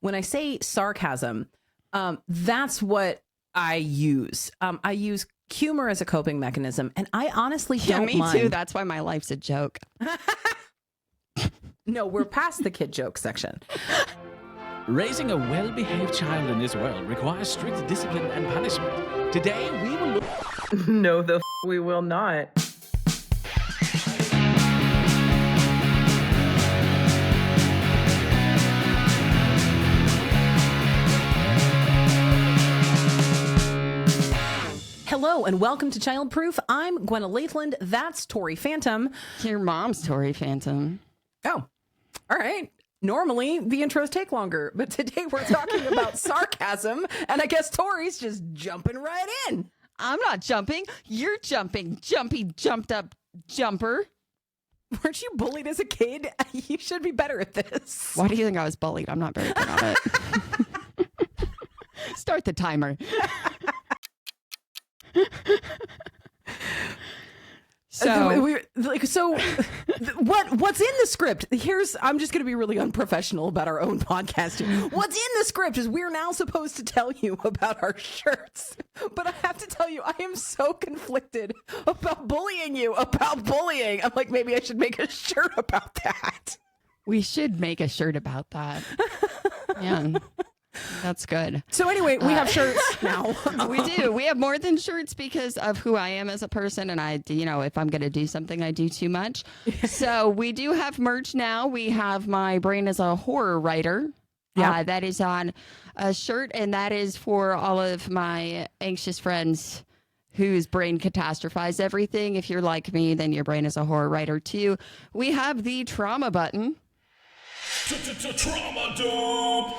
when I say sarcasm, that's what I use. I use humor as a coping mechanism, and I honestly don't me mind. too. That's why my life's a joke. No, we're past the kid joke section. Raising a well-behaved child in this world requires strict discipline and punishment. Today, we will look... No, we will not. Hello and welcome to Childproof. I'm Gwenna Lathland. That's Tori Phantom. Your mom's Tori Phantom. Oh, all right. Normally, the intros take longer, but today we're talking about sarcasm, and I guess Tori's just jumping right in. I'm not jumping. You're jumping. Jumpy, jumped up jumper. Weren't you bullied as a kid? You should be better at this. Why do you think I was bullied? I'm not very good at it. Start the timer. What's in the script? I'm just going to be really unprofessional about our own podcasting. What's in the script is we're now supposed to tell you about our shirts. But I have to tell you, I am so conflicted about bullying you, about bullying. I'm like, maybe I should make a shirt about that. We should make a shirt about that. Yeah. That's good. So anyway, we have shirts now. We do. We have more than shirts because of who I am as a person. And if I'm going to do something, I do too much. So we do have merch now. We have My Brain as a Horror Writer. Yeah. That is on a shirt. And that is for all of my anxious friends whose brain catastrophizes everything. If you're like me, then your brain is a horror writer too. We have the trauma button. Trauma dump.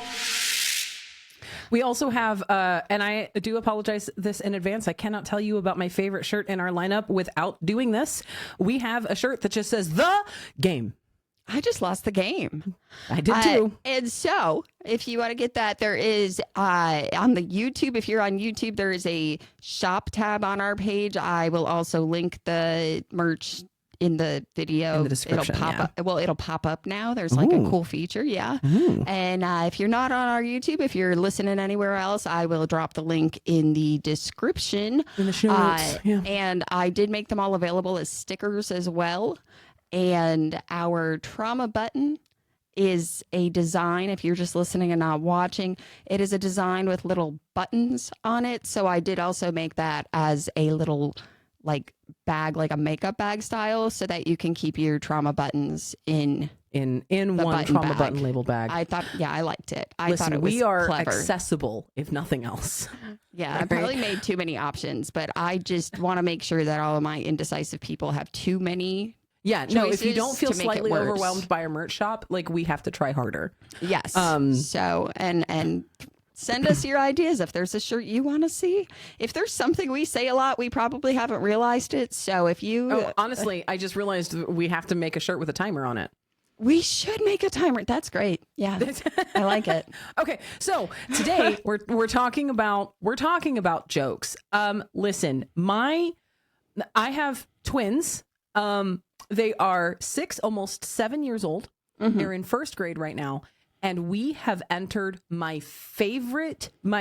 We also have, and I do apologize this in advance, I cannot tell you about my favorite shirt in our lineup without doing this. We have a shirt that just says, The Game. I just lost the game. I did too. And so, if you want to get that, there is on the YouTube, if you're on YouTube, there is a shop tab on our page. I will also link the merch in the video. In the description, it'll pop up. Well, it'll pop up now. There's like a cool feature. Yeah. And if you're not on our YouTube, if you're listening anywhere else, I will drop the link in the description. In the show notes. And I did make them all available as stickers as well. And our trauma button is a design. If you're just listening and not watching, it is a design with little buttons on it. So I did also make that as a little bag, like a makeup bag style, so that you can keep your trauma buttons in one trauma button label bag. I thought, I liked it. I Listen, thought it was we are clever. Accessible, if nothing else. Yeah, I probably made too many options, but I just want to make sure that all of my indecisive people have too many. Yeah, no, if you don't feel slightly overwhelmed by our merch shop, we have to try harder. Yes. So, and send us your ideas. If there's a shirt you want to see, if there's something we say a lot, we probably haven't realized it. So if you... honestly, I just realized we have to make a shirt with a timer on it. We should make a timer. That's great. Yeah, I like it. Okay, so today we're talking about jokes. Listen, I have twins. They are 6, almost 7 years old. They're in first grade right now. And we have entered my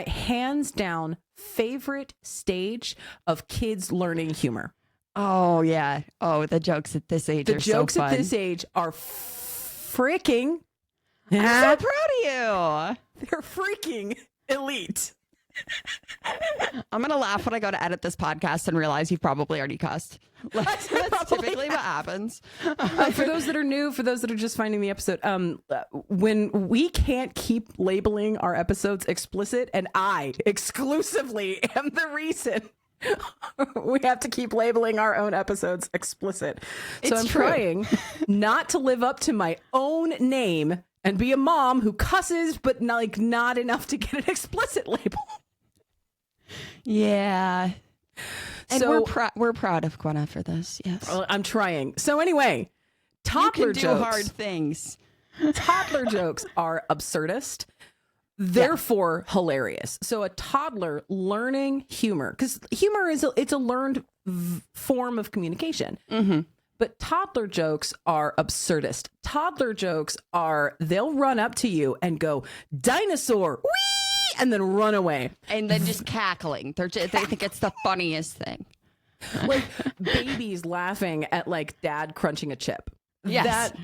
hands down favorite stage of kids learning humor. Oh, yeah. Oh, the jokes at this age are so fun. The jokes at this age are freaking... I'm so proud of you. They're freaking elite. I'm going to laugh when I go to edit this podcast and realize you've probably already cussed. That's typically what happens. For those that are new, for those that are just finding the episode, when we can't keep labeling our episodes explicit, and I exclusively am the reason we have to keep labeling our own episodes explicit. So I'm trying not to live up to my own name and be a mom who cusses, but not enough to get an explicit label. Yeah. And so we're proud of Gwenna for this. Yes. I'm trying. So anyway, toddler jokes. You can do hard things. Toddler jokes are absurdist, therefore hilarious. So a toddler learning humor, because humor it's a learned form of communication. But toddler jokes are absurdist. Toddler jokes are, they'll run up to you and go, dinosaur, wee, and then run away. And then just cackling. They think it's the funniest thing. Like babies laughing at like dad crunching a chip. Yes. That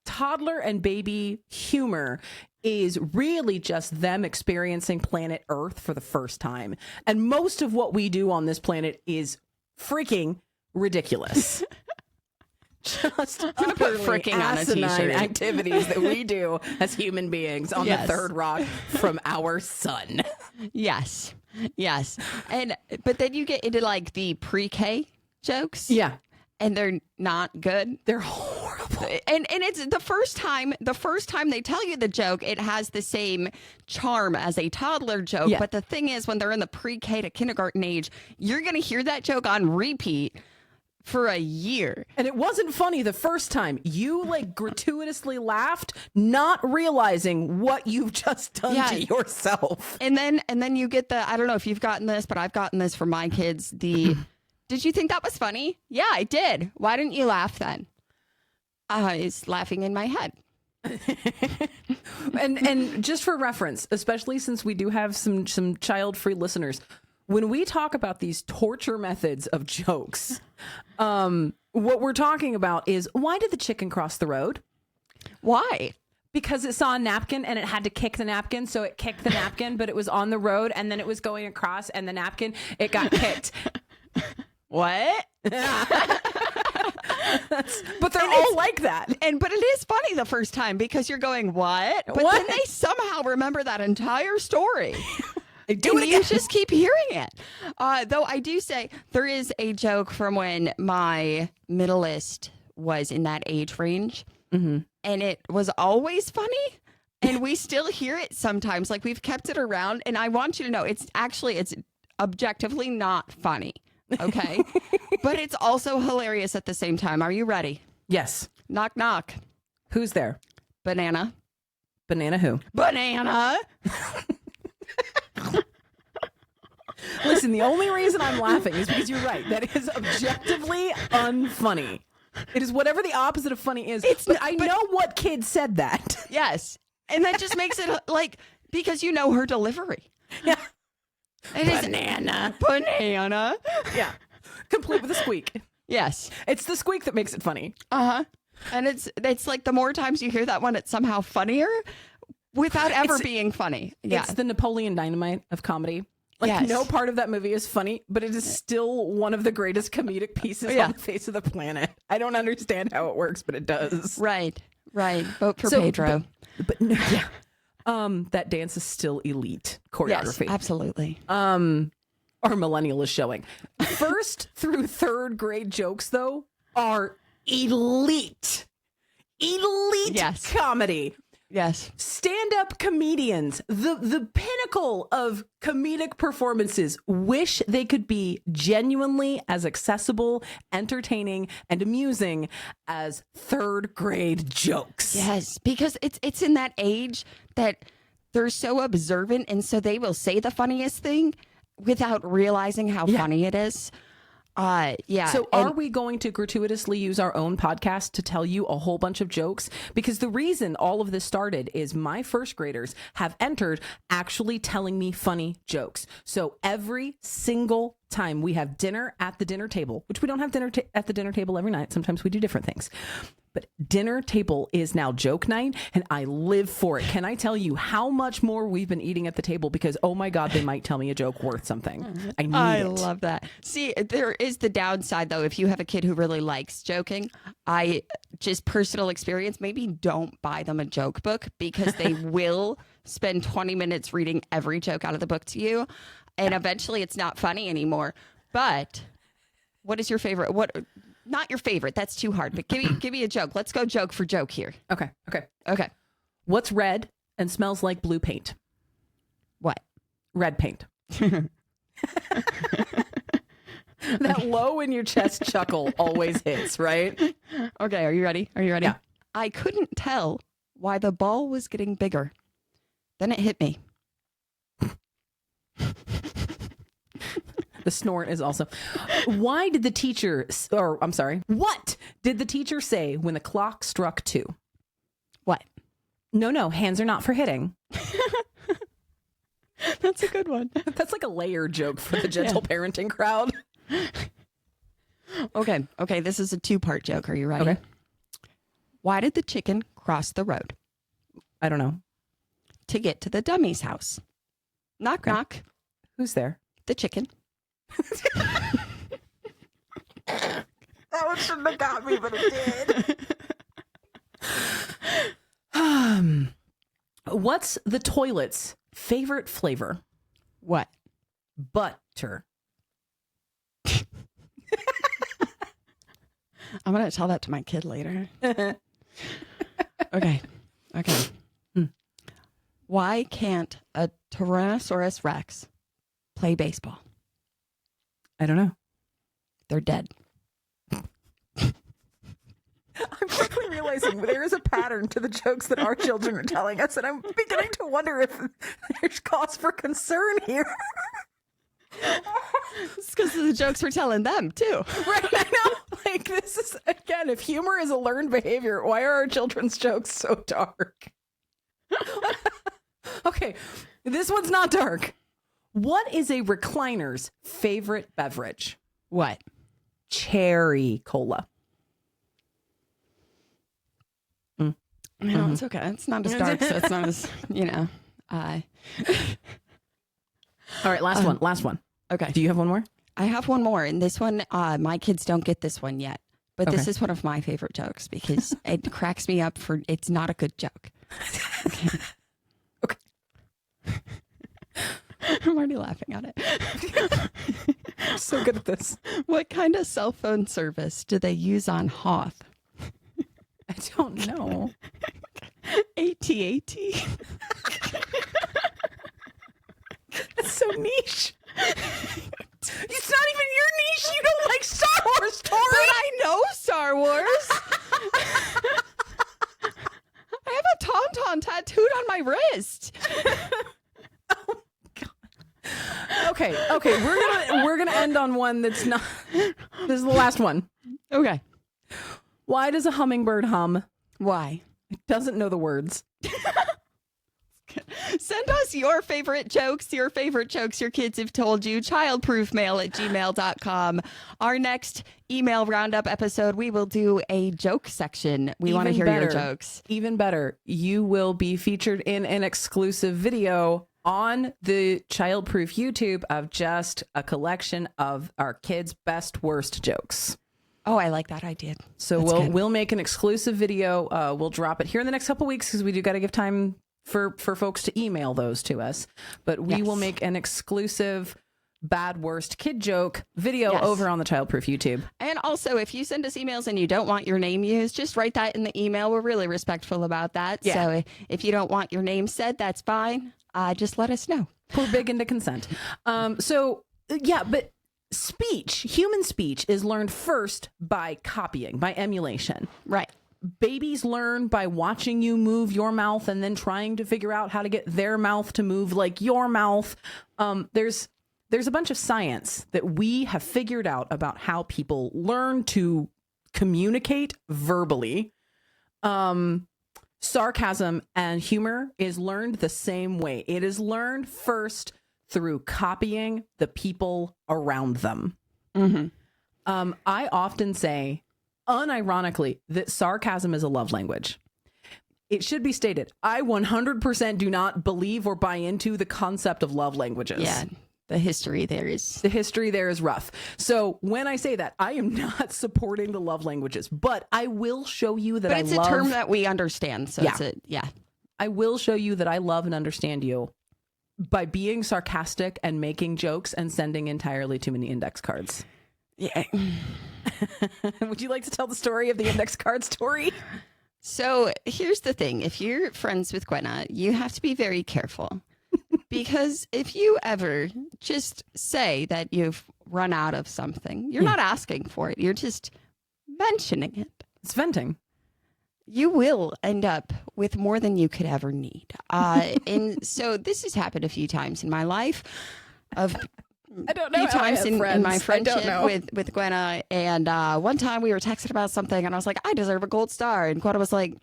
toddler and baby humor is really just them experiencing planet Earth for the first time. And most of what we do on this planet is freaking ridiculous. Just put freaking on a asinine t-shirt. activities that we do as human beings on Yes. the third rock from our sun. Yes. But then you get into like the pre-K jokes. Yeah. And they're not good. They're horrible. And it's the first time they tell you the joke, it has the same charm as a toddler joke. Yeah. But the thing is, when they're in the pre-K to kindergarten age, you're going to hear that joke on repeat for a year. And it wasn't funny the first time. You like gratuitously laughed, not realizing what you've just done to yourself. And then you get the, I don't know if you've gotten this, but I've gotten this from my kids. The, did you think that was funny? Yeah, I did. Why didn't you laugh then? I was laughing in my head. And just for reference, especially since we do have some child-free listeners, when we talk about these torture methods of jokes, what we're talking about is, why did the chicken cross the road? Why? Because it saw a napkin and it had to kick the napkin. So it kicked the napkin, but it was on the road and then it was going across and the napkin, it got kicked. What? But they're all like that. But it is funny the first time because you're going, what? But then they somehow remember that entire story. They do and it again. you just keep hearing it. Though I do say there is a joke from when my middleest was in that age range. Mm-hmm. And it was always funny. And we still hear it sometimes. Like we've kept it around. And I want you to know it's objectively not funny. Okay. But it's also hilarious at the same time. Are you ready? Yes. Knock, knock. Who's there? Banana. Banana who? Banana. Listen, the only reason I'm laughing is because you're right. That is objectively unfunny. It is whatever the opposite of funny is. But I know what kid said that. Yes. And that just makes it like, because you know her delivery. Yeah. It is Banana. banana. Yeah. Complete with a squeak. Yes. It's the squeak that makes it funny. Uh-huh. And it's like the more times you hear that one, it's somehow funnier without ever being funny. Yeah. It's the Napoleon Dynamite of comedy. Like, Yes. no part of that movie is funny, but it is still one of the greatest comedic pieces on the face of the planet. I don't understand how it works, but it does. Right. Vote for Pedro. But no, yeah. That dance is still elite choreography. Yes, absolutely. Our millennial is showing. First through third grade jokes, though, are elite. Yes. Comedy. Yes. Stand-up comedians, the pinnacle of comedic performances, wish they could be genuinely as accessible, entertaining, and amusing as third grade jokes. Yes, because it's in that age that they're so observant, and so they will say the funniest thing without realizing how funny it is. Yeah. So are we going to gratuitously use our own podcast to tell you a whole bunch of jokes? Because the reason all of this started is my first graders have entered actually telling me funny jokes. So every single time we have dinner at the dinner table, which we don't have dinner at the dinner table every night. Sometimes we do different things. But dinner table is now joke night, and I live for it. Can I tell you how much more we've been eating at the table? Because, oh my God, they might tell me a joke worth something. I love that. See, there is the downside, though. If you have a kid who really likes joking, I just personal experience, maybe don't buy them a joke book because they will spend 20 minutes reading every joke out of the book to you. And eventually it's not funny anymore. But what is your favorite? Not your favorite. That's too hard. But give me a joke. Let's go joke for joke here. Okay. Okay. What's red and smells like blue paint? What? Red paint. That low in your chest chuckle always hits, right? Okay. Are you ready? Yeah. I couldn't tell why the ball was getting bigger. Then it hit me. The snort is also. Why did the teacher, or I'm sorry, what did the teacher say when the clock struck 2? What? No, hands are not for hitting. That's a good one. That's like a layer joke for the gentle parenting crowd. Okay, this is a 2-part joke. Are you ready? Okay. Why did the chicken cross the road? I don't know. To get to the dummy's house. Knock, knock. Who's there? The chicken. That one shouldn't have got me, but it did. What's the toilet's favorite flavor? What? Butter. I'm going to tell that to my kid later. Okay. Why can't a Tyrannosaurus Rex play baseball? I don't know. They're dead. I'm quickly realizing there is a pattern to the jokes that our children are telling us, and I'm beginning to wonder if there's cause for concern here. It's because of the jokes we're telling them, too. Right, I know. Like, this is, again, if humor is a learned behavior, why are our children's jokes so dark? Okay, this one's not dark. What is a recliner's favorite beverage? What? Cherry cola. No, it's okay. It's not as dark, so it's not as, All right, last one. Okay. Do you have one more? I have one more, and this one, my kids don't get this one yet, but this is one of my favorite jokes because it cracks me up it's not a good joke. Okay. I'm already laughing at it. I'm so good at this. What kind of cell phone service do they use on Hoth? I don't know. AT-AT. That's so niche. It's not even your niche. You don't like Star Wars, Tori. But I know Star Wars. I have a tauntaun tattooed on my wrist. Oh God. Okay. We're gonna end on one that's not. This is the last one. Okay. Why does a hummingbird hum? Why? It doesn't know the words. Send us your favorite jokes your kids have told you. Childproofmail@gmail.com. Our next email roundup episode, we will do a joke section. We want to hear your jokes. Even better, you will be featured in an exclusive video on the Childproof YouTube of just a collection of our kids' best worst jokes. Oh, I like that idea. So we'll make an exclusive video. We'll drop it here in the next couple weeks because we do got to give time for folks to email those to us. But we will make an exclusive bad worst kid joke video over on the Childproof YouTube. And also, if you send us emails and you don't want your name used, just write that in the email. We're really respectful about that. Yeah. So if you don't want your name said, that's fine. Just let us know. We're big into consent. But human speech is learned first by copying, by emulation. Right. Babies learn by watching you move your mouth and then trying to figure out how to get their mouth to move like your mouth. There's a bunch of science that we have figured out about how people learn to communicate verbally. Sarcasm and humor is learned the same way. It is learned first through copying the people around them. Mm-hmm. I often say, unironically, that sarcasm is a love language. It should be stated, I 100% do not believe or buy into the concept of love languages. Yeah, the history there is rough. So when I say that, I am not supporting the love languages, but I will show you that it's a term that we understand. So I will show you that I love and understand you by being sarcastic and making jokes and sending entirely too many index cards. Yeah. Would you like to tell the story of the index card story? So here's the thing. If you're friends with Gwenna, you have to be very careful. Because if you ever just say that you've run out of something, you're not asking for it. You're just mentioning it. It's venting. You will end up with more than you could ever need. And so this has happened a few times in my life of I don't know. few times in my I don't friendship know. with Gwenna, and one time we were texting about something, and I was like, I deserve a gold star, and Gwenna was like,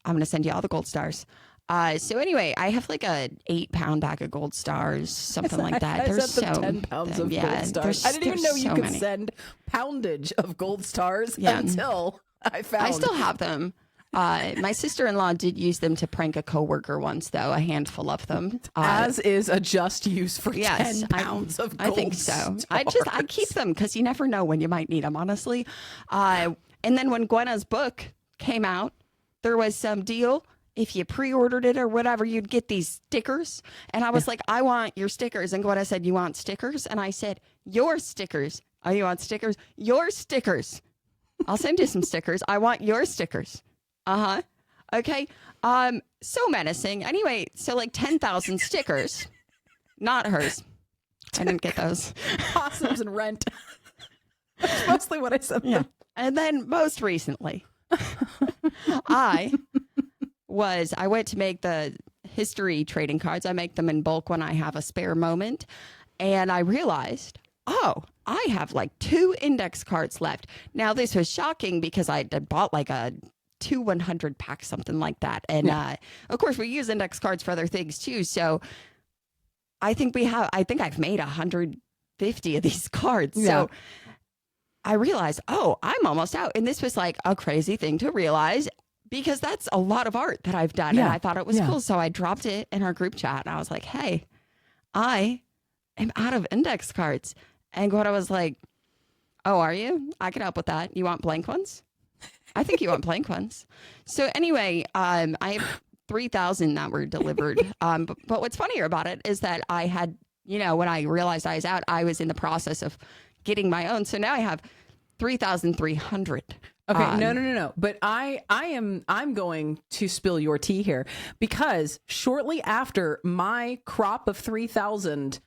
I'm gonna send you all the gold stars. So anyway, I have like a 8-pound bag of gold stars, something like that. I There's sent them so 10 pounds of yeah, gold stars. there's- I didn't even know there's you so could many. send poundage of gold stars Yeah. until I found. I still have them. My sister-in-law did use them to prank a coworker once, though, a handful of them. as is a just use for Yes, 10 pounds of gold I think so. stars. I keep them because you never know when you might need them, honestly. And then when Gwenna's book came out, there was some deal. If you pre-ordered it or whatever, you'd get these stickers. And I was like, I want your stickers. And Gwenna said, you want stickers? And I said, your stickers. Oh, you want stickers? Your stickers. I'll send you some stickers. I want your stickers. Uh-huh. Okay. So menacing. Anyway, so like 10,000 stickers. Not hers. I didn't get those. Possums and rent. That's mostly what I sent them. And then most recently, I went to make the history trading cards. I make them in bulk when I have a spare moment. And I realized, oh, I have like 2 index cards left. Now, this was shocking because I had bought like a 100 pack, something like that. And of course, we use index cards for other things too. So I think I've made 150 of these cards. Yeah. So I realized, oh, I'm almost out. And this was like a crazy thing to realize because that's a lot of art that I've done. Yeah. And I thought it was Yeah. cool. So I dropped it in our group chat and I was like, hey, I am out of index cards. And Gwada was like, oh, are you? I can help with that. You want blank ones? I think you want blank ones. So anyway, I have 3,000 that were delivered. But what's funnier about it is that I had, when I realized I was out, I was in the process of getting my own. So now I have 3,300. Okay, no. But I'm going to spill your tea here because shortly after my crop of 3,000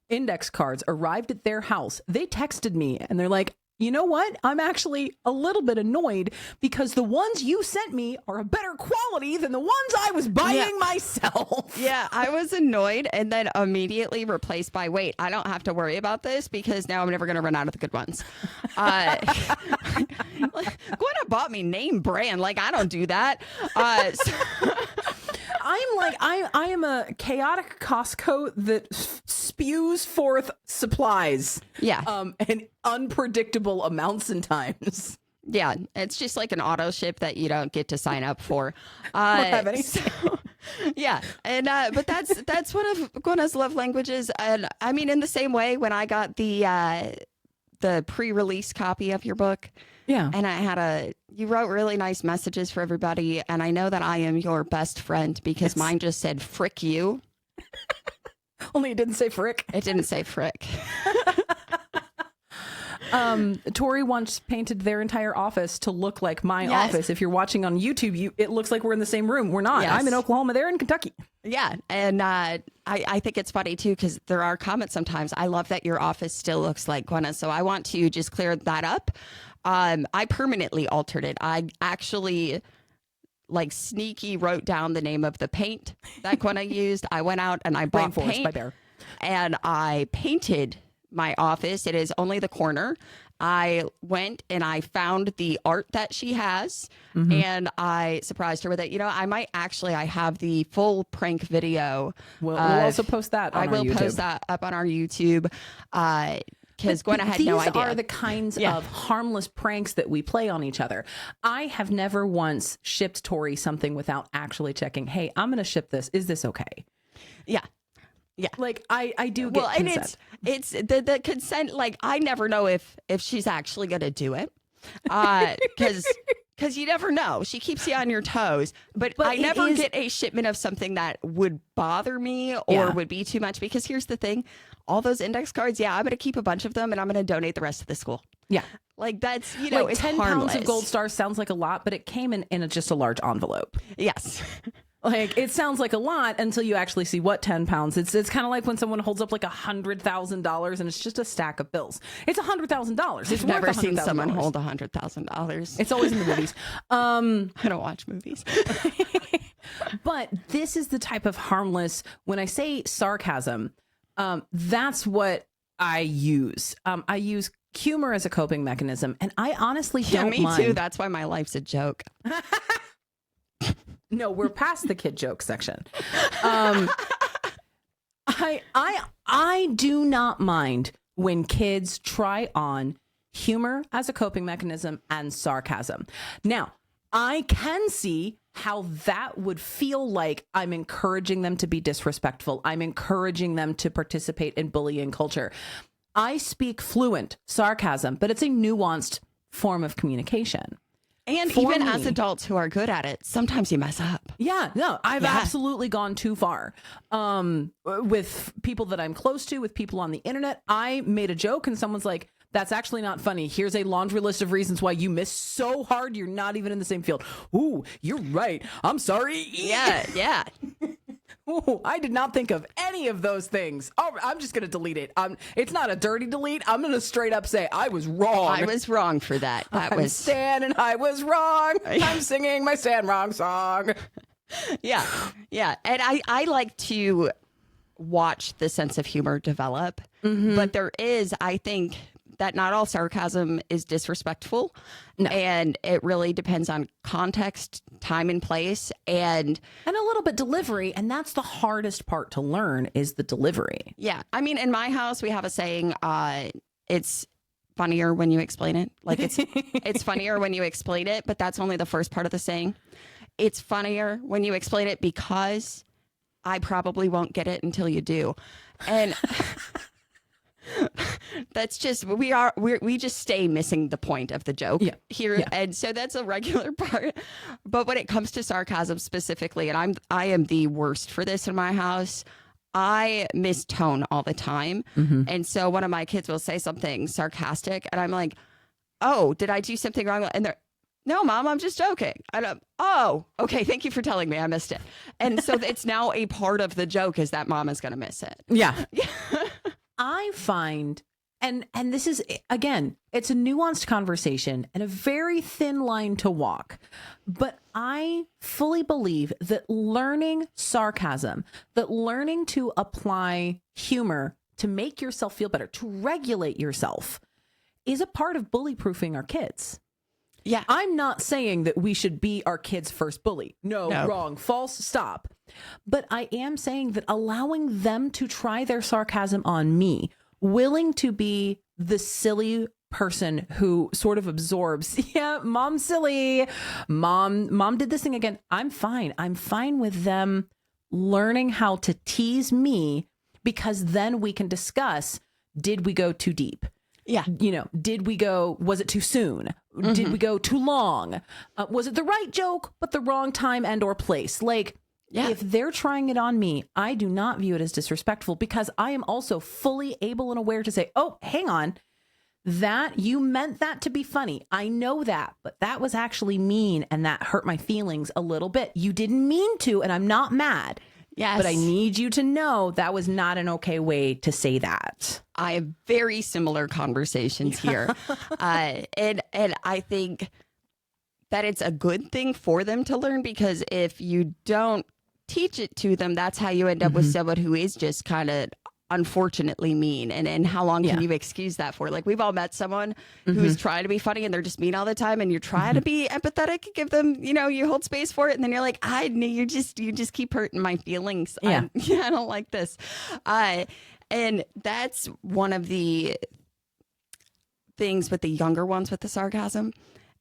index cards arrived at their house, they texted me and they're like, you know what? I'm actually a little bit annoyed because the ones you sent me are a better quality than the ones I was buying myself. Yeah, I was annoyed and then immediately replaced by, wait, I don't have to worry about this because now I'm never going to run out of the good ones. Gwenna bought me name brand. Like, I don't do that. I am a chaotic Costco that spews forth supplies. Yeah. And unpredictable amounts and times. Yeah, it's just like an auto ship that you don't get to sign up for. Don't have any. Yeah, and but that's one of Gwenna's love languages. And I mean, in the same way, when I got the pre-release copy of your book, Yeah. and you wrote really nice messages for everybody, and I know that I am your best friend because mine just said "frick you." Only it didn't say frick. It didn't say frick. Tori once painted their entire office to look like my Yes. office. If you're watching on YouTube, it looks like we're in the same room. We're not. Yes. I'm in Oklahoma. They're in Kentucky. Yeah, and I think it's funny too because there are comments sometimes. I love that your office still looks like Gwenna, so I want to just clear that up. I permanently altered it. I actually sneaky wrote down the name of the paint that Gwenna used. I went out and I bought Rainforest paint by Bear. and I painted my office. It is only the corner. I went and I found the art that she has and I surprised her with it. I have the full prank video. We'll also post that on I our will YouTube. post that up on our YouTube. Because Gwenna had no idea. These are the kinds of harmless pranks that we play on each other. I have never once shipped Tori something without actually checking, hey, I'm going to ship this. Is this okay? Yeah. Yeah. I do get consent. And it's the consent. I never know if she's actually going to do it. Because you never know. She keeps you on your toes. But I never get a shipment of something that would bother me or would be too much. Because here's the thing. All those index cards, I'm going to keep a bunch of them and I'm going to donate the rest to the school. Yeah. That's, it's 10 harmless. pounds of gold stars sounds like a lot, but it came in just a large envelope. Yes. It sounds like a lot until you actually see what 10 pounds. It's kind of like when someone holds up $100,000 and it's just a stack of bills. It's $100,000. It's I've never worth seen someone $100,000. hold $100,000. It's always in the movies. I don't watch movies. But this is the type of harmless, when I say sarcasm, that's what I use. I use humor as a coping mechanism, and I honestly don't me mind. too. That's why my life's a joke. No, we're past the kid joke section. I do not mind when kids try on humor as a coping mechanism and sarcasm. Now, I can see how that would feel like I'm encouraging them to be disrespectful. I'm encouraging them to participate in bullying culture. I speak fluent sarcasm, but it's a nuanced form of communication. And For even me. as adults who are good at it, sometimes you mess up. Yeah, no, I've Yeah. absolutely gone too far. With people that I'm close to, with people on the internet, I made a joke and someone's like, that's actually not funny. Here's a laundry list of reasons why you miss so hard you're not even in the same field. Ooh, you're right. I'm sorry. Yeah. Ooh, I did not think of any of those things. Oh, I'm just going to delete it. It's not a dirty delete. I'm going to straight up say I was wrong. I was wrong for that. I'm Stan and I was wrong. I'm singing my Stan wrong song. Yeah. And I like to watch the sense of humor develop. But there is, I think, that not all sarcasm is disrespectful. No. And it really depends on context, time and place, and a little bit delivery. And that's the hardest part to learn is the delivery. yeah. I mean, in my house, we have a saying, it's funnier when you explain it. Like it's funnier when you explain it, but that's only the first part of the saying. It's funnier when you explain it because I probably won't get it until you do. And that's just we just stay missing the point of the joke here. Yeah. And so that's a regular part. But when it comes to sarcasm specifically, and I am the worst for this in my house, I miss tone all the time. And so one of my kids will say something sarcastic and I'm like, oh, did I do something wrong? And they're, no, Mom, I'm just joking. And I'm, oh, okay. Thank you for telling me I missed it. And so it's now a part of the joke is that Mom is going to miss it. Yeah. I find, and this is, again, it's a nuanced conversation and a very thin line to walk. But I fully believe that learning sarcasm, that learning to apply humor to make yourself feel better, to regulate yourself, is a part of bully proofing our kids. Yeah. I'm not saying that we should be our kids' first bully. No, wrong, false, stop. But I am saying that allowing them to try their sarcasm on me, willing to be the silly person who sort of absorbs, yeah, Mom's silly. Mom did this thing again. I'm fine. I'm fine with them learning how to tease me because then we can discuss, did we go too deep? Yeah. Was it too soon? Did we go too long? Was it the right joke, but the wrong time and or place? Like, if they're trying it on me, I do not view it as disrespectful because I am also fully able and aware to say, oh, hang on, that you meant that to be funny. I know that, but that was actually mean and that hurt my feelings a little bit. You didn't mean to, and I'm not mad. Yes. But I need you to know that was not an okay way to say that. I have very similar conversations here. And I think that it's a good thing for them to learn because if you don't teach it to them, that's how you end up with someone who is just kind of unfortunately mean. And how long can you excuse that for? Like, we've all met someone who's trying to be funny and they're just mean all the time, and you're trying to be empathetic, give them, you hold space for it, and then you're like, I know you just keep hurting my feelings. I don't like this. And that's one of the things with the younger ones with the sarcasm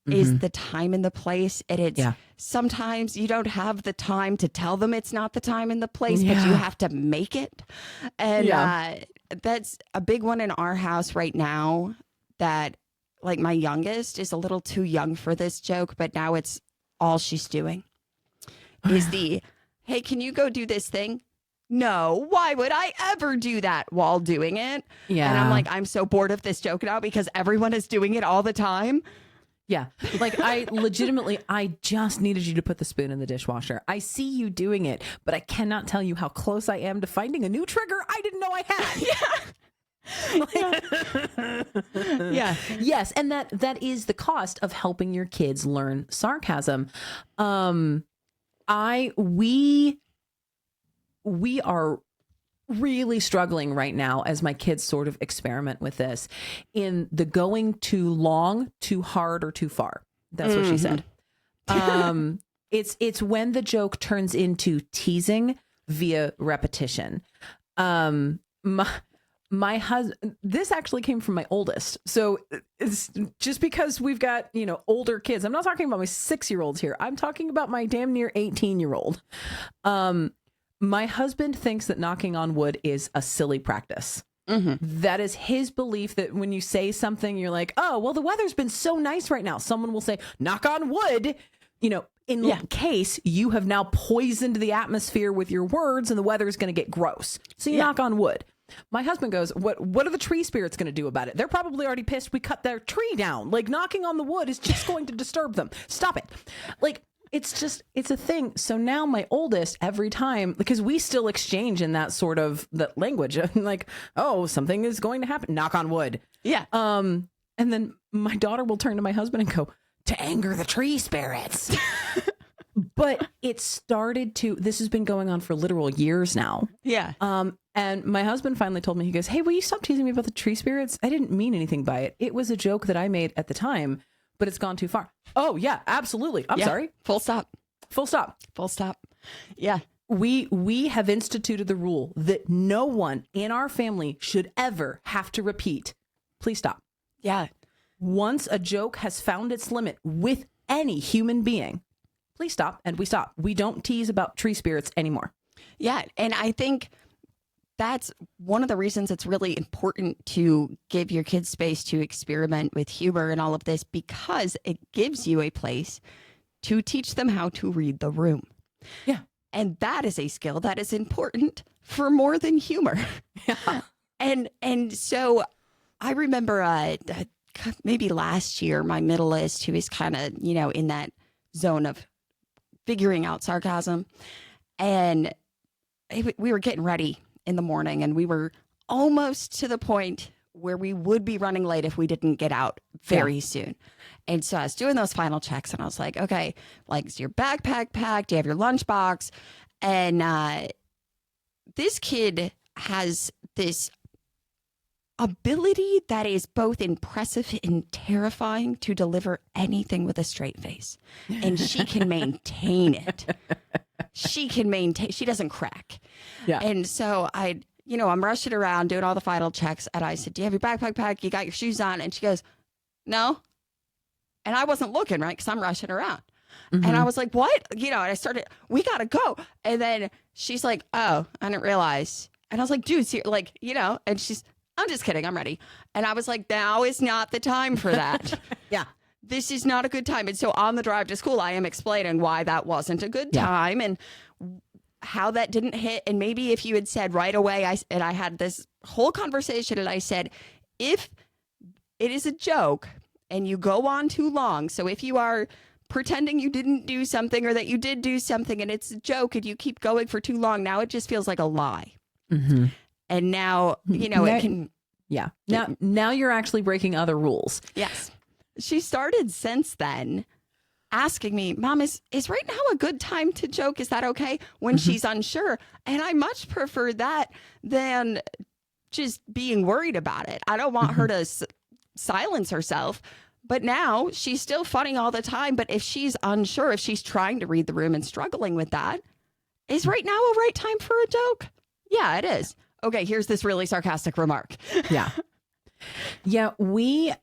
is the time and the place. And it's sometimes you don't have the time to tell them it's not the time and the place, but you have to make it. And that's a big one in our house right now, that like my youngest is a little too young for this joke, but now it's all she's doing is the, hey, can you go do this thing? No, why would I ever do that while doing it? Yeah. And I'm like, I'm so bored of this joke now because everyone is doing it all the time. Yeah. Like, I just needed you to put the spoon in the dishwasher. I see you doing it, but I cannot tell you how close I am to finding a new trigger I didn't know I had. Yeah. Yes. And that is the cost of helping your kids learn sarcasm. We are really struggling right now as my kids sort of experiment with this in the going too long, too hard, or too far. That's what she said. It's when the joke turns into teasing via repetition. My husband, this actually came from my oldest. So it's just because we've got, older kids. I'm not talking about my 6-year-olds here. I'm talking about my damn near 18-year-old. My husband thinks that knocking on wood is a silly practice. That is his belief, that when you say something, you're like, oh, well, the weather's been so nice right now. Someone will say, knock on wood, in case you have now poisoned the atmosphere with your words and the weather is going to get gross. So you knock on wood. My husband goes, what are the tree spirits going to do about it? They're probably already pissed we cut their tree down. Like, knocking on the wood is just going to disturb them. Stop it. Like, it's a thing. So now my oldest, every time, because we still exchange in that sort of that language, I'm like, oh, something is going to happen. Knock on wood. Yeah. And then my daughter will turn to my husband and go, to anger the tree spirits. But it started to, this has been going on for literal years now. Yeah. And my husband finally told me, he goes, hey, will you stop teasing me about the tree spirits? I didn't mean anything by it. It was a joke that I made at the time, but it's gone too far. Oh, yeah, absolutely. I'm sorry. Full stop. Full stop. Full stop. Yeah. We have instituted the rule that no one in our family should ever have to repeat. Please stop. Yeah. Once a joke has found its limit with any human being, please stop. And we stop. We don't tease about tree spirits anymore. Yeah. And I think that's one of the reasons it's really important to give your kids space to experiment with humor and all of this, because it gives you a place to teach them how to read the room. Yeah. And that is a skill that is important for more than humor. Yeah. And so I remember maybe last year, my middleest, who is kind of, in that zone of figuring out sarcasm. And we were getting ready in the morning, and we were almost to the point where we would be running late if we didn't get out very soon. And so I was doing those final checks, and I was like, okay, like, is your backpack packed? Do you have your lunchbox? And this kid has this ability that is both impressive and terrifying to deliver anything with a straight face. And she can maintain it. She doesn't crack. Yeah. And so I'm rushing around doing all the final checks. And I said, do you have your backpack packed? You got your shoes on? And she goes, no. And I wasn't looking, right? Because I'm rushing around. And I was like, what? And I started, we got to go. And then she's like, oh, I didn't realize. And I was like, dude, and she's, I'm just kidding. I'm ready. And I was like, now is not the time for that. Yeah. This is not a good time. And so on the drive to school, I am explaining why that wasn't a good time and how that didn't hit. And maybe if you had said right away, I had this whole conversation, and I said, if it is a joke and you go on too long, so if you are pretending you didn't do something or that you did do something and it's a joke and you keep going for too long, now it just feels like a lie. Mm-hmm. And now, it can. Yeah. Now you're actually breaking other rules. Yes. She started since then asking me, Mom, is right now a good time to joke? Is that okay? When she's unsure. And I much prefer that than just being worried about it. I don't want her to silence herself. But now she's still funny all the time. But if she's unsure, if she's trying to read the room and struggling with that, is right now a right time for a joke? Yeah, it is. Okay, here's this really sarcastic remark. Yeah. Yeah, we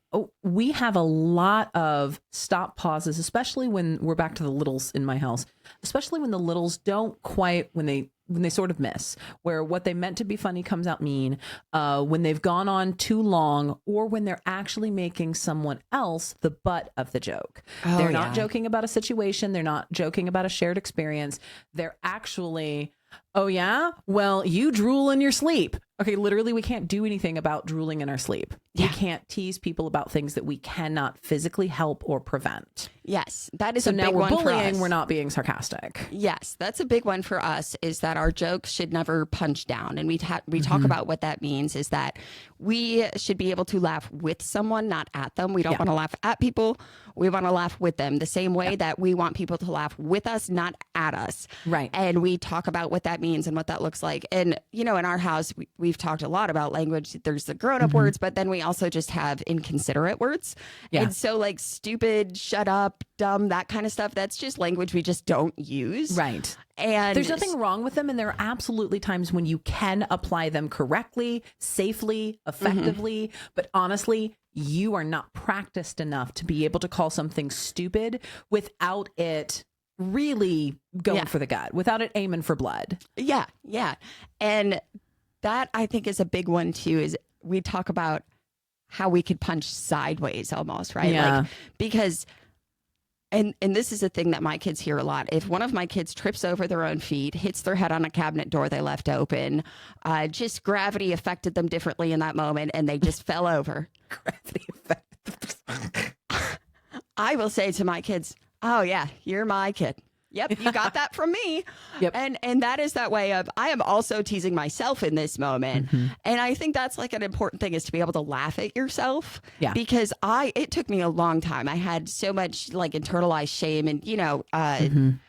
have a lot of stop pauses, especially when we're back to the littles in my house, especially when the littles don't quite, when they sort of miss, where what they meant to be funny comes out mean, when they've gone on too long, or when they're actually making someone else the butt of the joke. Oh, they're not joking about a situation. They're not joking about a shared experience. They're actually... Oh, yeah? Well, you drool in your sleep. Okay, literally, we can't do anything about drooling in our sleep. Yeah. We can't tease people about things that we cannot physically help or prevent. Yes, that is So a now big we're one for bullying, us. we're not being sarcastic. Yes, that's a big one for us, is that our jokes should never punch down. And we talk about what that means is that we should be able to laugh with someone, not at them. We don't want to laugh at people. We want to laugh with them the same way that we want people to laugh with us, not at us. Right. And we talk about what that means and what that looks like. And, you know, in our house, we've talked a lot about language. There's the grown-up words, but then we also just have inconsiderate words. Yeah. And so like stupid, shut up, dumb, that kind of stuff, that's just language we just don't use. Right. And There's nothing wrong with them. And there are absolutely times when you can apply them correctly, safely, effectively. But honestly, you are not practiced enough to be able to call something stupid without it really going for the gut, without it aiming for blood. Yeah. And that I think is a big one too, is we talk about how we could punch sideways almost, right? Yeah. Like, because and this is a thing that my kids hear a lot. If one of my kids trips over their own feet, hits their head on a cabinet door they left open, just gravity affected them differently in that moment and they just fell over. Gravity effect. I will say to my kids, oh yeah, you're my kid. Yep, you got that from me. Yep. And that is that way of, I am also teasing myself in this moment. And I think that's like an important thing, is to be able to laugh at yourself. Yeah. Because it took me a long time. I had so much like internalized shame and, you know, Trauma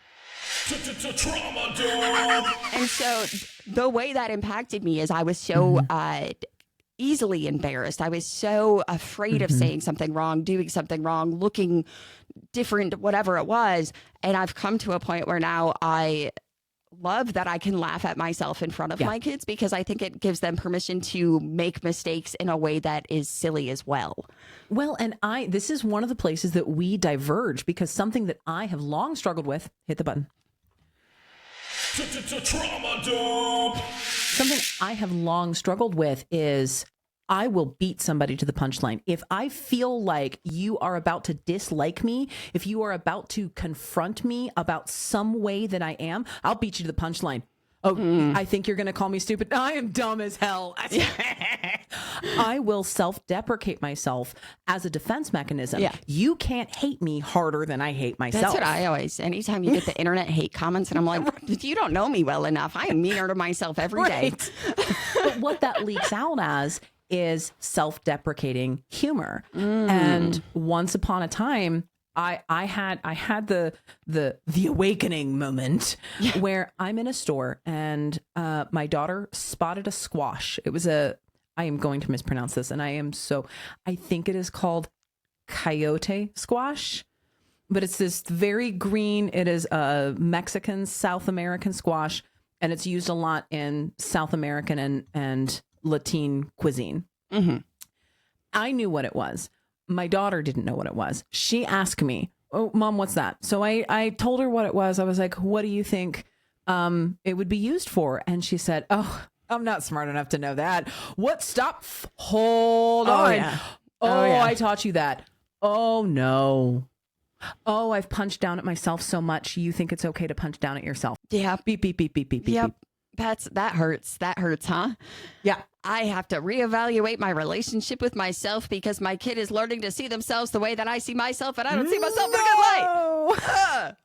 dump. and so the way that impacted me is I was so easily embarrassed. I was so afraid of saying something wrong, doing something wrong, looking different, whatever it was. And I've come to a point where now I love that I can laugh at myself in front of my kids, because I think it gives them permission to make mistakes in a way that is silly as well. Well, and this is one of the places that we diverge, because something that I have long struggled with, hit the button. Trauma dump. Something I have long struggled with is I will beat somebody to the punchline. If I feel like you are about to dislike me, if you are about to confront me about some way that I am, I'll beat you to the punchline. Oh, I think you're going to call me stupid. I am dumb as hell. I will self-deprecate myself as a defense mechanism. Yeah. You can't hate me harder than I hate myself. That's what I always, anytime you get the internet hate comments and I'm like, you don't know me well enough. I am meaner to myself every day. Right. But what that leaks out as is self-deprecating humor. And once upon a time, I had the awakening moment where I'm in a store and my daughter spotted a squash. It was I am going to mispronounce this, and I think it is called coyote squash, but it's this very green. It is a Mexican, South American squash, and it's used a lot in South American and Latin cuisine. I knew what it was. My daughter didn't know what it was. She asked me, "Oh, Mom, what's that?" So I told her what it was. I was like, "What do you think it would be used for?" And she said, "Oh, I'm not smart enough to know that. What? Stop. Hold on. Yeah. Oh, yeah. I taught you that. Oh, no. Oh, I've punched down at myself so much. You think it's okay to punch down at yourself? Yeah. Beep, beep, beep, beep, beep, beep. Yep. That hurts. That hurts, huh? Yeah. I have to reevaluate my relationship with myself because my kid is learning to see themselves the way that I see myself, and I don't see myself in a good light. No!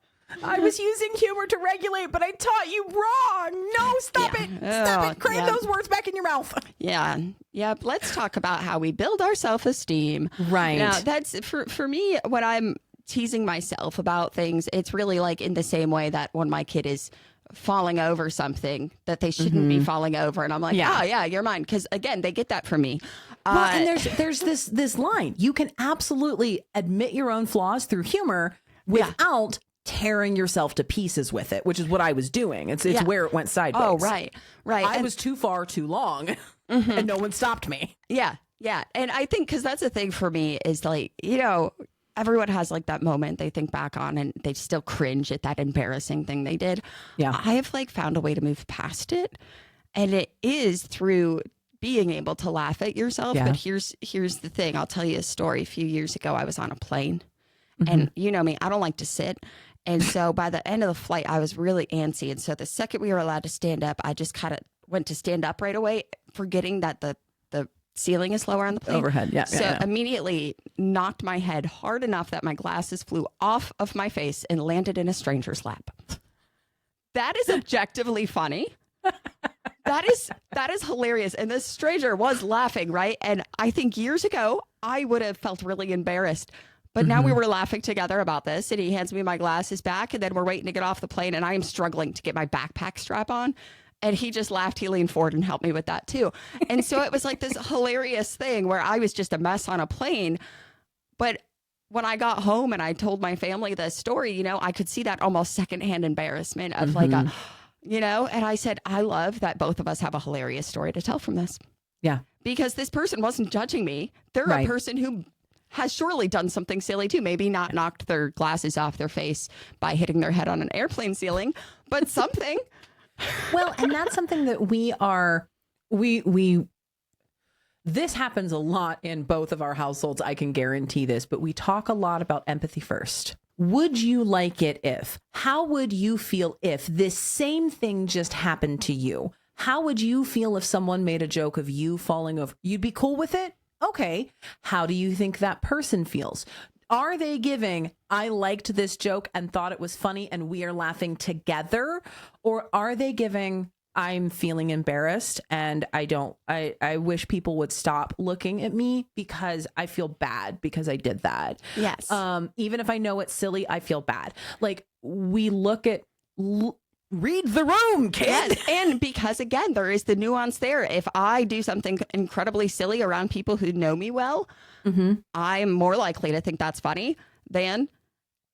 I was using humor to regulate, but I taught you wrong. No, stop it. Stop it. Cram those words back in your mouth. Yeah. Yep. Let's talk about how we build our self-esteem. Right. Now, that's for me, when I'm teasing myself about things, it's really like in the same way that when my kid is falling over something that they shouldn't be falling over, and I'm like, oh yeah, you're mine, because again, they get that from me. Well, and there's this line. You can absolutely admit your own flaws through humor without tearing yourself to pieces with it, which is what I was doing. It's where it went sideways. Oh, right. I was too far too long, and no one stopped me. Yeah. And I think because that's the thing for me is like, you know, everyone has like that moment they think back on and they still cringe at that embarrassing thing they did. Yeah. I have like found a way to move past it. And it is through being able to laugh at yourself. Yeah. But here's the thing. I'll tell you a story. A few years ago, I was on a plane and you know me, I don't like to sit. And so by the end of the flight, I was really antsy. And so the second we were allowed to stand up, I just kind of went to stand up right away. forgetting that the ceiling is lower on the plane. Overhead, yeah. So immediately knocked my head hard enough that my glasses flew off of my face and landed in a stranger's lap. That is objectively funny. That is hilarious. And this stranger was laughing, right? And I think years ago, I would have felt really embarrassed. But now we were laughing together about this, and he hands me my glasses back, and then we're waiting to get off the plane, and I am struggling to get my backpack strap on. And he just laughed. He leaned forward and helped me with that too. And so it was like this hilarious thing where I was just a mess on a plane. But when I got home and I told my family this story, you know, I could see that almost secondhand embarrassment of like a, you know, and I said, I love that both of us have a hilarious story to tell from this. Yeah. Because this person wasn't judging me. They're a person who has surely done something silly too. Maybe not knocked their glasses off their face by hitting their head on an airplane ceiling, but something. Well, and that's something that this happens a lot in both of our households. I can guarantee this, but we talk a lot about empathy first. Would you like it if? How would you feel if this same thing just happened to you? How would you feel if someone made a joke of you falling over? You'd be cool with it? Okay. How do you think that person feels? Are they giving, I liked this joke and thought it was funny and we are laughing together? Or are they giving, I'm feeling embarrassed and I wish people would stop looking at me because I feel bad because I did that. Yes. Even if I know it's silly, I feel bad. Like we look at, read the room, kid. Yes. And because again, there is the nuance there. If I do something incredibly silly around people who know me well, I'm more likely to think that's funny than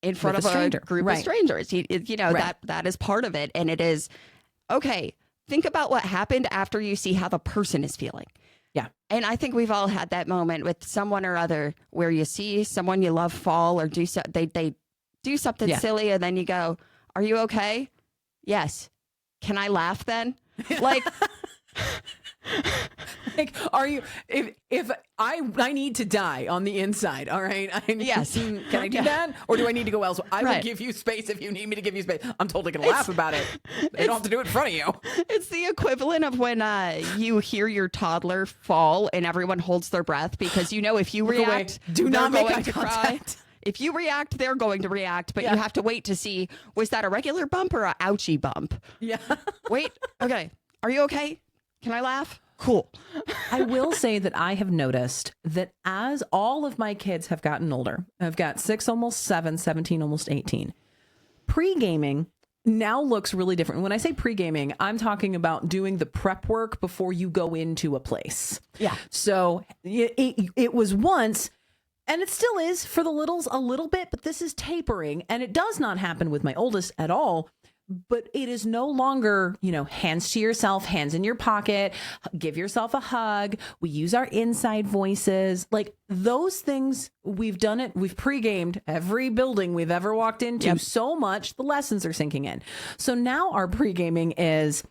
in front of a group of strangers. You know, that is part of it. And it is, okay, think about what happened after you see how the person is feeling. Yeah. And I think we've all had that moment with someone or other where you see someone you love fall or do they do something silly and then you go, are you okay? Yes. Can I laugh then? Like, like, are you, if I need to die on the inside, all right? Yes. Can I do that? Or do I need to go elsewhere? I will give you space if you need me to give you space. I'm totally going to laugh about it. They don't have to do it in front of you. It's the equivalent of when you hear your toddler fall and everyone holds their breath because you know if you react, do not make eye contact. If you react, they're going to react, but you have to wait to see, was that a regular bump or an ouchie bump? Yeah. Wait, okay. Are you okay? Can I laugh? Cool. I will say that I have noticed that as all of my kids have gotten older, I've got 6, almost 7, 17, almost 18, pre-gaming now looks really different. When I say pre-gaming, I'm talking about doing the prep work before you go into a place. Yeah. So it was once... And it still is for the littles a little bit, but this is tapering. And it does not happen with my oldest at all. But it is no longer, you know, hands to yourself, hands in your pocket, give yourself a hug. We use our inside voices. Like those things, we've done it. We've pre-gamed every building we've ever walked into so much. The lessons are sinking in. So now our pre-gaming is...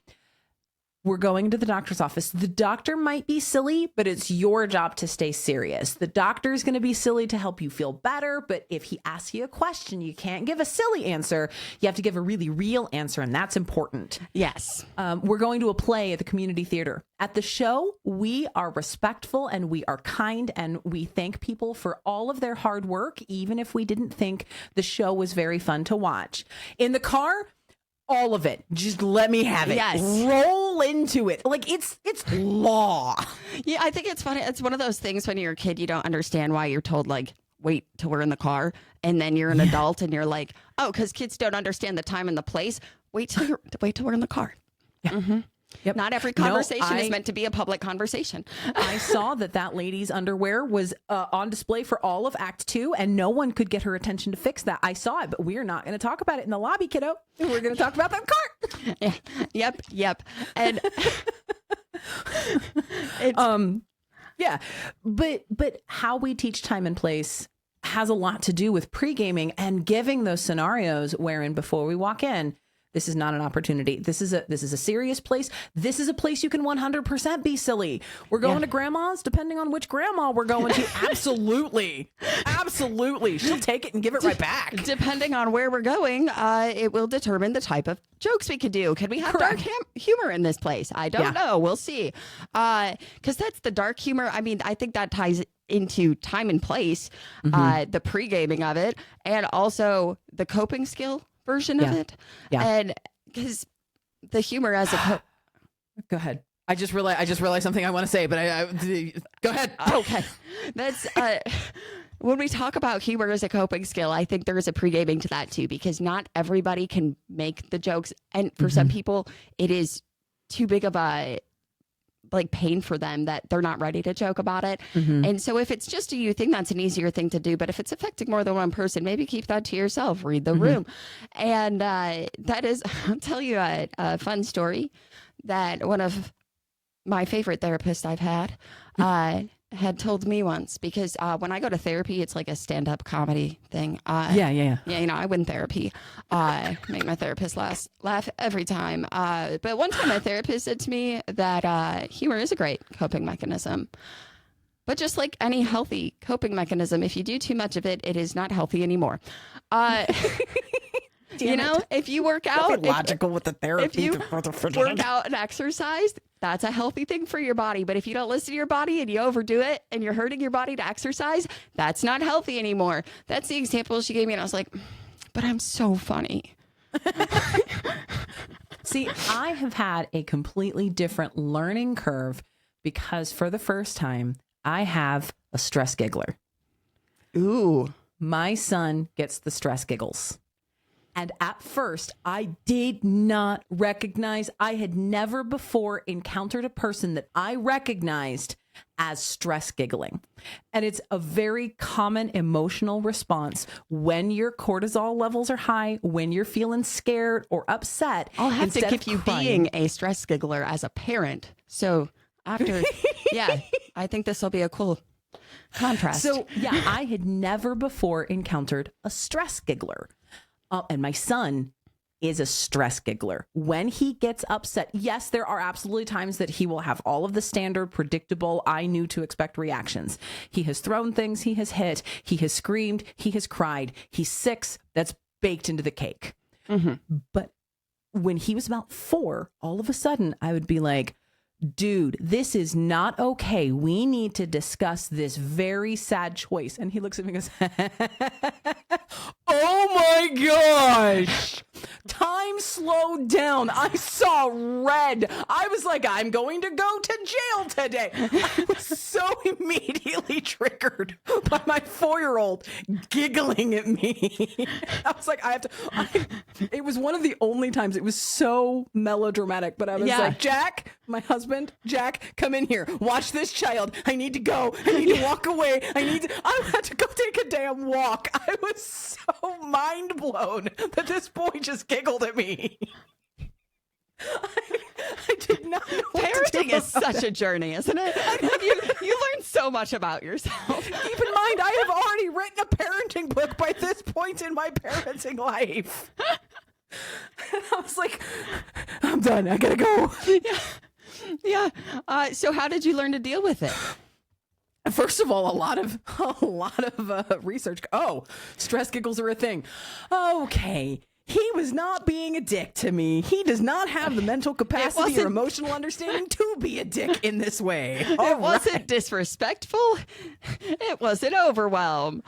We're going to the doctor's office. The doctor might be silly, but it's your job to stay serious. The doctor is going to be silly to help you feel better. But if he asks you a question, you can't give a silly answer. You have to give a really real answer. And that's important. Yes. We're going to a play at the community theater. At the show, we are respectful and we are kind and we thank people for all of their hard work, even if we didn't think the show was very fun to watch. In the car, all of it. Just let me have it. Yes. Roll into it. Like it's law. Yeah, I think it's funny. It's one of those things when you're a kid, you don't understand why you're told like, wait till we're in the car. And then you're an adult and you're like, oh, because kids don't understand the time and the place. Wait till we're in the car. Yeah. Mm-hmm. Yep. Not every conversation is meant to be a public conversation. I saw that lady's underwear was on display for all of Act 2, and no one could get her attention to fix that. I saw it, but we're not going to talk about it in the lobby, kiddo. We're going to talk about that in the car. Yeah. Yep. And yeah, but how we teach time and place has a lot to do with pre-gaming and giving those scenarios wherein before we walk in, This is not an opportunity. This is a serious place. This is a place you can 100% be silly. We're going to grandma's, depending on which grandma we're going to. Absolutely. Absolutely. She'll take it and give it right back. Depending on where we're going, it will determine the type of jokes we could do. Can we have dark humor in this place? I don't know. We'll see. Because that's the dark humor. I mean, I think that ties into time and place, the pre-gaming of it, and also the coping skill version of it. Yeah. And because the humor as a go ahead. I just realized something I want to say, but go ahead. Okay. That's when we talk about humor as a coping skill, I think there is a pre-gaming to that too, because not everybody can make the jokes. And for some people, it is too big of a pain for them that they're not ready to joke about it. And so if it's just a you thing, that's an easier thing to do. But if it's affecting more than one person, maybe keep that to yourself, read the room. And that is, I'll tell you a fun story that one of my favorite therapists I've had told me once, because when I go to therapy, it's like a stand-up comedy thing. Yeah, you know, I win therapy. Make my therapist laugh every time. But one time my therapist said to me that humor is a great coping mechanism. But just like any healthy coping mechanism, if you do too much of it, it is not healthy anymore. You know, if you work out, logical with the therapy. If you work out and exercise, that's a healthy thing for your body. But if you don't listen to your body and you overdo it and you're hurting your body to exercise, that's not healthy anymore. That's the example she gave me. And I was like, but I'm so funny. See, I have had a completely different learning curve because for the first time, I have a stress giggler. Ooh. My son gets the stress giggles. And at first, I did not recognize, I had never before encountered a person that I recognized as stress giggling. And it's a very common emotional response when your cortisol levels are high, when you're feeling scared or upset. I'll have to keep you being a stress giggler as a parent. So after, I think this will be a cool contrast. So I had never before encountered a stress giggler. And my son is a stress giggler. When he gets upset, yes, there are absolutely times that he will have all of the standard, predictable, I knew to expect reactions. He has thrown things, he has hit, he has screamed, he has cried. He's 6. That's baked into the cake. But when he was about 4, all of a sudden I would be like, dude, this is not okay. We need to discuss this very sad choice. And he looks at me and goes, oh my gosh. Time slowed down. I saw red. I was like, I'm going to go to jail today. I was so immediately triggered by my 4-year-old giggling at me. I was like, it was one of the only times. It was so melodramatic, but I was like, Jack, my husband, Jack, come in here. Watch this child. I need to go. I need to walk away. I had to go take a damn walk. I was so mind blown that this boy just giggled at me. I did not know parenting is such a journey, isn't it? You learn so much about yourself. Keep in mind, I have already written a parenting book by this point in my parenting life. And I was like, I'm done. I gotta go. Yeah. So how did you learn to deal with it? First of all, a lot of research. Oh, stress giggles are a thing. Okay. He was not being a dick to me. He does not have the mental capacity or emotional understanding to be a dick in this way. It wasn't disrespectful. It was an overwhelm.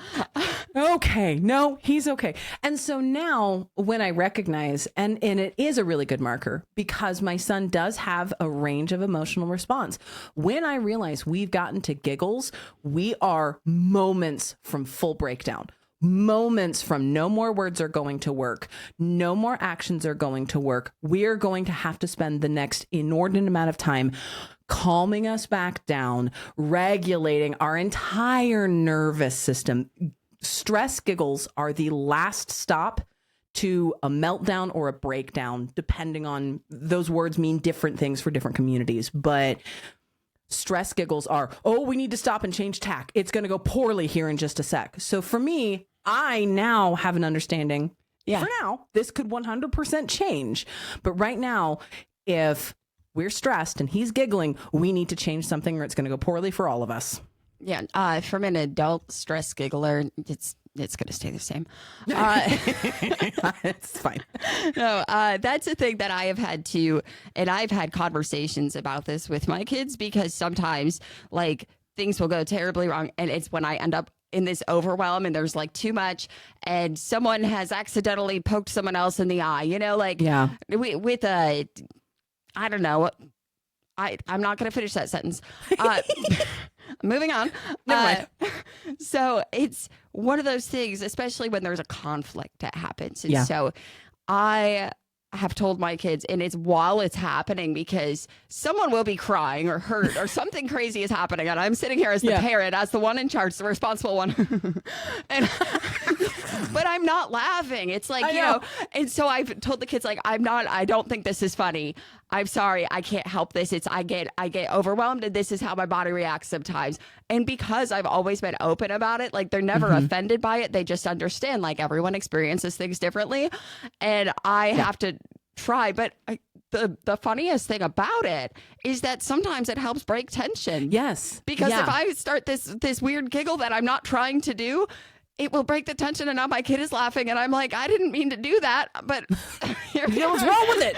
Okay. No, he's okay. And so now when I recognize, and it is a really good marker because my son does have a range of emotional response. When I realize we've gotten to giggles, we are moments from full breakdown. Moments from no more words are going to work. No more actions are going to work. We are going to have to spend the next inordinate amount of time calming us back down, regulating our entire nervous system. Stress giggles are the last stop to a meltdown or a breakdown, depending on those words mean different things for different communities. But stress giggles are, oh, we need to stop and change tack. It's going to go poorly here in just a sec. So for me, I now have an understanding Yeah. For now, this could 100% change. But right now, if we're stressed and he's giggling, we need to change something or it's going to go poorly for all of us. Yeah. From an adult stress giggler, it's going to stay the same. It's fine. No, that's a thing that I have had to, and I've had conversations about this with my kids because sometimes like things will go terribly wrong. And it's when I end up in this Yeah. overwhelm and there's like too much and someone has accidentally poked someone else in the eye, with a, I don't know. I'm not going to finish that sentence. Moving on. Never mind. So it's one of those things, especially when there's a conflict that happens. And Yeah. so I have told my kids, and it's while it's happening because someone will be crying or hurt or something crazy is happening. And I'm sitting here as the Yeah. parent, as the one in charge, the responsible one. and but I'm not laughing. It's like, I know. and so I've told the kids, like, I don't think this is funny. I'm sorry. I can't help this. I get overwhelmed and this is how my body reacts sometimes. And because I've always been open about it, like they're never offended by it. They just understand like everyone experiences things differently. And I have to try. But the funniest thing about it is that sometimes it helps break tension. Yes. Because Yeah. if I start this weird giggle that I'm not trying to do, it will break the tension and now my kid is laughing and I'm like, I didn't mean to do that, but here we What's are. wrong with it?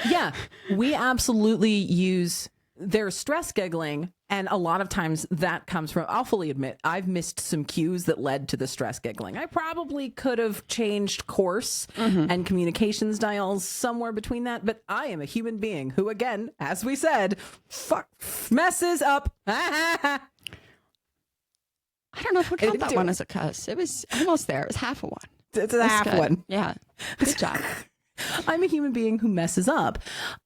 Yeah, we absolutely use there's stress giggling, and a lot of times that comes from, I'll fully admit, I've missed some cues that led to the stress giggling. I probably could have changed course and communication styles somewhere between that, but I am a human being who, again, as we said, messes up. I don't know if we count didn't that do one it. as a cuss. It was almost there. It was half a one. It's a That's half good. one. Yeah. Good job. I'm a human being who messes up.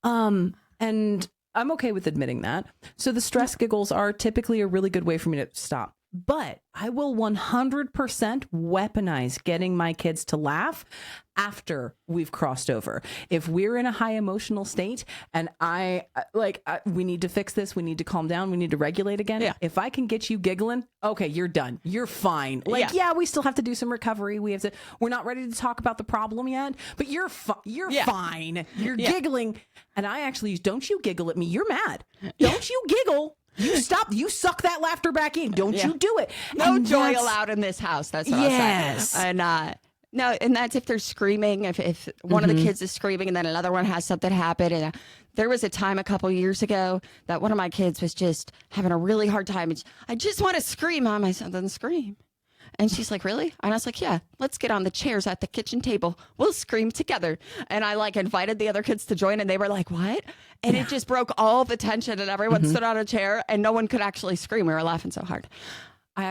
And I'm okay with admitting that. So the stress giggles are typically a really good way for me to stop. But I will 100% weaponize getting my kids to laugh after we've crossed over. If we're in a high emotional state and we need to fix this, we need to calm down, we need to regulate again. Yeah. If I can get you giggling, okay, you're done. You're fine. Yeah, we still have to do some recovery. We're not ready to talk about the problem yet, but you're fine. You're giggling. And I actually use, don't you giggle at me. You're mad. Don't you giggle. You stop. You suck that laughter back in. Don't you do it. No And joy that's- allowed in this house. That's what Yes. I'll say. And no, and that's if they're screaming. If one of the kids is screaming and then another one has something happen. And there was a time a couple years ago that one of my kids was just having a really hard time. And I just want to scream, Mom. I said, then scream. And she's like, really? And I was like, yeah, let's get on the chairs at the kitchen table. We'll scream together. And I invited the other kids to join and they were like, what? And it just broke all the tension and everyone stood on a chair and no one could actually scream. We were laughing so hard. I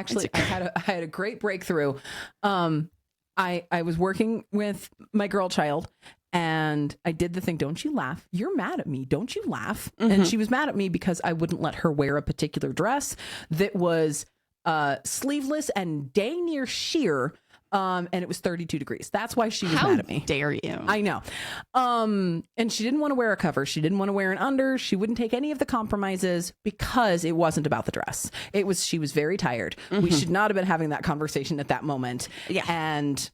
had a great breakthrough. I was working with my girl child and I did the thing. Don't you laugh. You're mad at me. Don't you laugh. And she was mad at me because I wouldn't let her wear a particular dress that was sleeveless and dang near sheer. And it was 32 degrees. That's why she was mad at me. How dare you? I know. And she didn't want to wear a cover. She didn't want to wear an under. She wouldn't take any of the compromises because it wasn't about the dress. She was very tired. We should not have been having that conversation at that moment. Yeah. And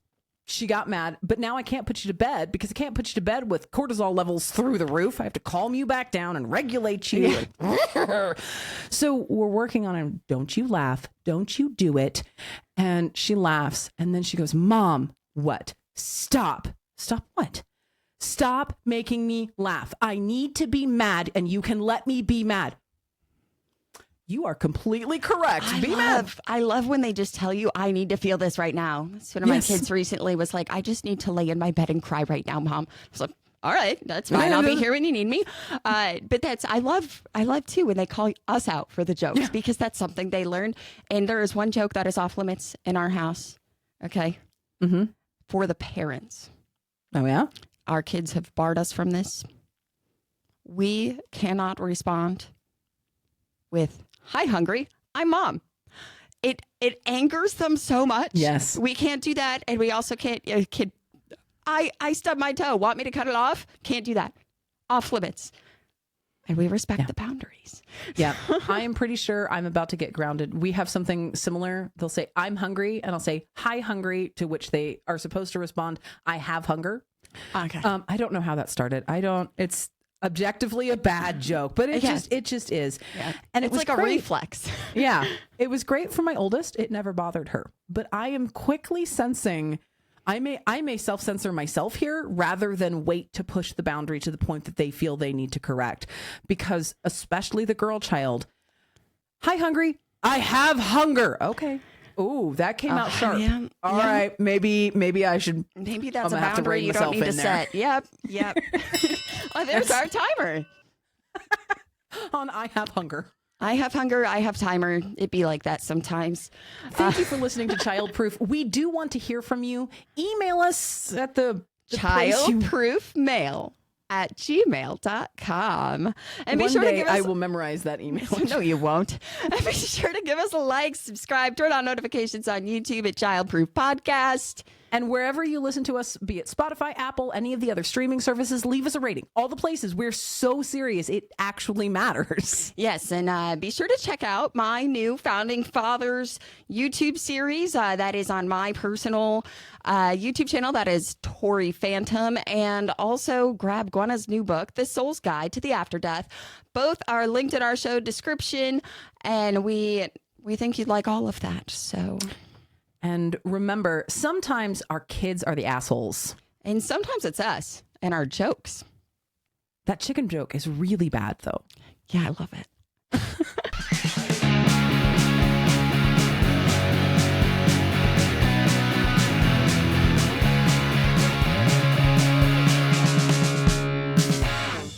she got mad, but now I can't put you to bed because I can't put you to bed with cortisol levels through the roof. I have to calm you back down and regulate you. Yeah. So we're working on it. Don't you laugh. Don't you do it. And she laughs. And then she goes, Mom, what? Stop. Stop what? Stop making me laugh. I need to be mad and you can let me be mad. You are completely correct. I love when they just tell you, I need to feel this right now. So one of my kids recently was like, I just need to lay in my bed and cry right now, Mom. I was like, all right, that's fine. I'll be here when you need me. But I love too when they call us out for the jokes because that's something they learned. And there is one joke that is off limits in our house. Okay. Mm-hmm. For the parents. Oh, yeah? Our kids have barred us from this. We cannot respond with, hi, hungry. I'm Mom. It angers them so much. Yes. We can't do that. And we also can't, I stubbed my toe. Want me to cut it off? Can't do that. Off limits. And we respect the boundaries. Yeah. I am pretty sure I'm about to get grounded. We have something similar. They'll say, I'm hungry. And I'll say, hi, hungry, to which they are supposed to respond, I have hunger. Okay. I don't know how that started. It's objectively a bad joke, but it just is. Yeah. And it's was like a great. reflex. Yeah. It was great for my oldest. It never bothered her. But I am quickly sensing I may self-censor myself here rather than wait to push the boundary to the point that they feel they need to correct. Because especially the girl child, hi, hungry. I have hunger. Okay. Ooh, that came out sharp. Yeah, All right. Maybe I should. Maybe that's I'm a gonna have to boundary rein you don't myself need to in there. set. Yep. Oh, there's our timer. On I have hunger. I have hunger. I have timer. It be like that sometimes. Thank you for listening to Childproof. We do want to hear from you. Email us at the place you- childproofmail@gmail.com. And be One sure to day give us I will memorize that email. No, you won't. And be sure to give us a like, subscribe, turn on notifications on YouTube at Childproof Podcast. And wherever you listen to us, be it Spotify, Apple, any of the other streaming services, leave us a rating. All the places. We're so serious. It actually matters. Yes, and be sure to check out my new Founding Fathers YouTube series. That is on my personal YouTube channel. That is Tori Phantom. And also grab Gwenna's new book, The Soul's Guide to the After Death. Both are linked in our show description. And we think you'd like all of that. So... And remember, sometimes our kids are the assholes. And sometimes it's us and our jokes. That chicken joke is really bad, though. Yeah, I love it.